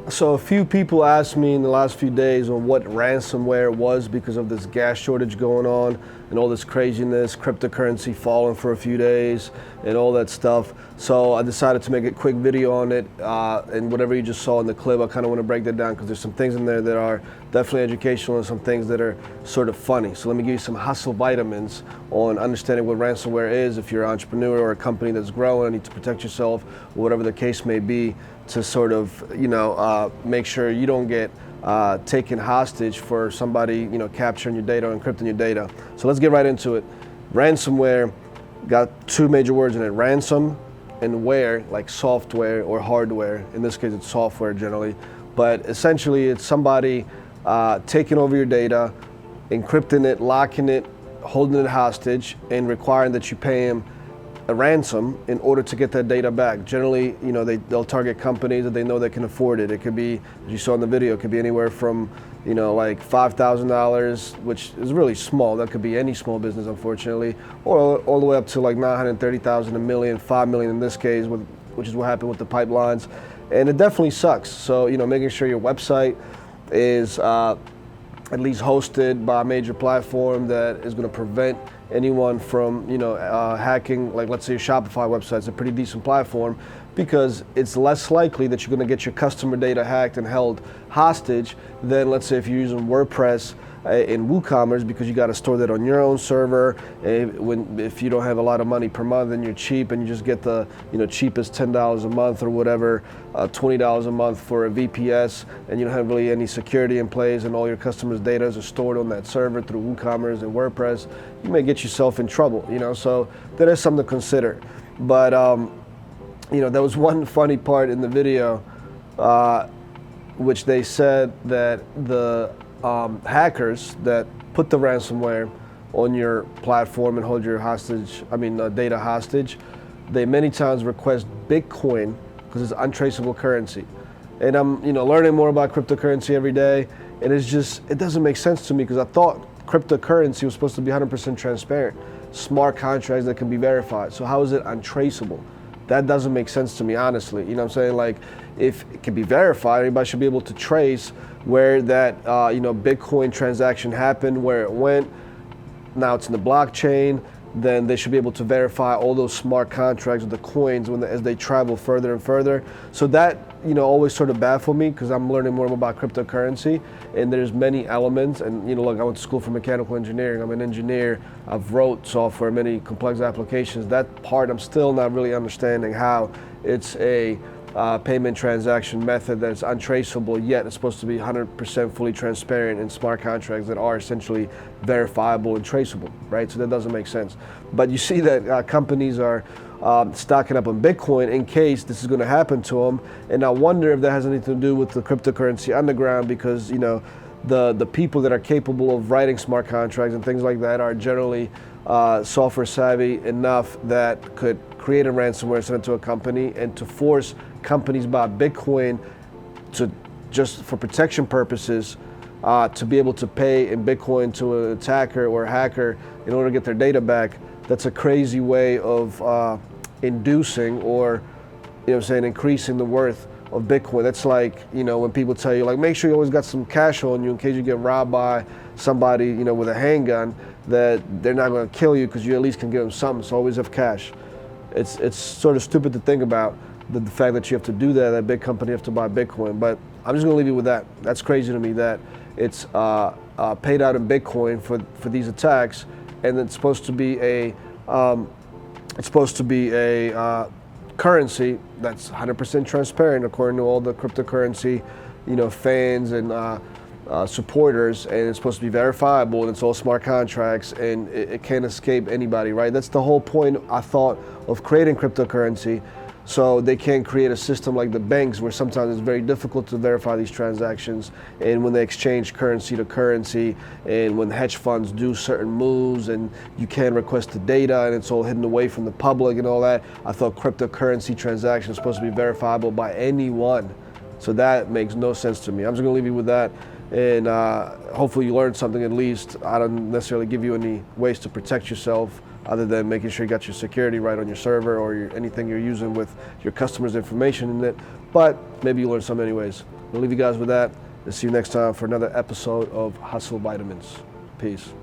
So a few people asked me in the last few days on what ransomware was because of this gas shortage going on and all this craziness, cryptocurrency falling for a few days and all that stuff. So I decided to make a quick video on it, and whatever you just saw in the clip, I kind of want to break that down because there's some things in there that are definitely educational and some things that are sort of funny. So let me give you some hustle vitamins on understanding what ransomware is if you're an entrepreneur or a company that's growing and need to protect yourself or whatever the case may be, to sort of, make sure you don't get taken hostage for somebody, capturing your data or encrypting your data. So let's get right into it. Ransomware got two major words in it: ransom and ware, like software or hardware. In this case, it's software generally, but essentially it's somebody taking over your data, encrypting it, locking it, holding it hostage, and requiring that you pay them a ransom in order to get that data back. Generally, they'll target companies that they know they can afford it. It could be, as you saw in the video, it could be anywhere from, like $5,000, which is really small. That could be any small business, unfortunately, or all the way up to like 930,000, a million, 5 million in this case, which is what happened with the pipelines. And it definitely sucks. So, making sure your website is at least hosted by a major platform that is going to prevent anyone from hacking. Like, let's say your Shopify website's a pretty decent platform because it's less likely that you're going to get your customer data hacked and held hostage than, let's say, if you're using WordPress in WooCommerce, because you got to store that on your own server. If you don't have a lot of money per month and you're cheap and you just get the cheapest $10 a month or whatever, $20 a month for a VPS, and you don't have really any security in place, and all your customers' data is stored on that server through WooCommerce and WordPress, you may get yourself in trouble. So that is something to consider. But there was one funny part in the video, which they said that the hackers that put the ransomware on your platform and hold your data hostage, they many times request Bitcoin because it's untraceable currency. And I'm learning more about cryptocurrency every day, and it doesn't make sense to me because I thought cryptocurrency was supposed to be 100% transparent, smart contracts that can be verified. So how is it untraceable? That doesn't make sense to me, honestly. You know what I'm saying? Like, if it can be verified, everybody should be able to trace where that Bitcoin transaction happened, where it went. Now it's in the blockchain. Then they should be able to verify all those smart contracts with the coins as they travel further and further. So that always sort of baffled me because I'm learning more about cryptocurrency, and there's many elements. And look, I went to school for mechanical engineering. I'm an engineer. I've wrote software, many complex applications. That part I'm still not really understanding how it's a payment transaction method that's untraceable, yet it's supposed to be 100% fully transparent in smart contracts that are essentially verifiable and traceable, right? So that doesn't make sense. But you see that companies are stocking up on Bitcoin in case this is going to happen to them. And I wonder if that has anything to do with the cryptocurrency underground, because the people that are capable of writing smart contracts and things like that are generally software savvy enough that could create a ransomware, send it to a company, and to force companies buy Bitcoin to, just for protection purposes, to be able to pay in Bitcoin to an attacker or a hacker in order to get their data back. That's a crazy way of inducing or increasing the worth of Bitcoin. That's like, when people tell you, like, make sure you always got some cash on you in case you get robbed by somebody, with a handgun, that they're not going to kill you because you at least can give them something. So always have cash. It's sort of stupid to think about the fact that you have to do that big company have to buy Bitcoin. But I'm just going to leave you with that. That's crazy to me that it's paid out in Bitcoin for these attacks, and it's supposed to be a currency that's 100% transparent according to all the cryptocurrency fans and supporters, and it's supposed to be verifiable, and it's all smart contracts, and it can't escape anybody, right? That's the whole point, I thought, of creating cryptocurrency, so they can't create a system like the banks where sometimes it's very difficult to verify these transactions, and when they exchange currency to currency, and when hedge funds do certain moves and you can't request the data and it's all hidden away from the public and all that. I thought cryptocurrency transactions are supposed to be verifiable by anyone. So that makes no sense to me. I'm just gonna leave you with that, and hopefully you learned something at least. I don't necessarily give you any ways to protect yourself other than making sure you got your security right on your server or anything you're using with your customers' information in it, but maybe you learned something anyways. I'll leave you guys with that. And see you next time for another episode of Hustle Vitamins. Peace.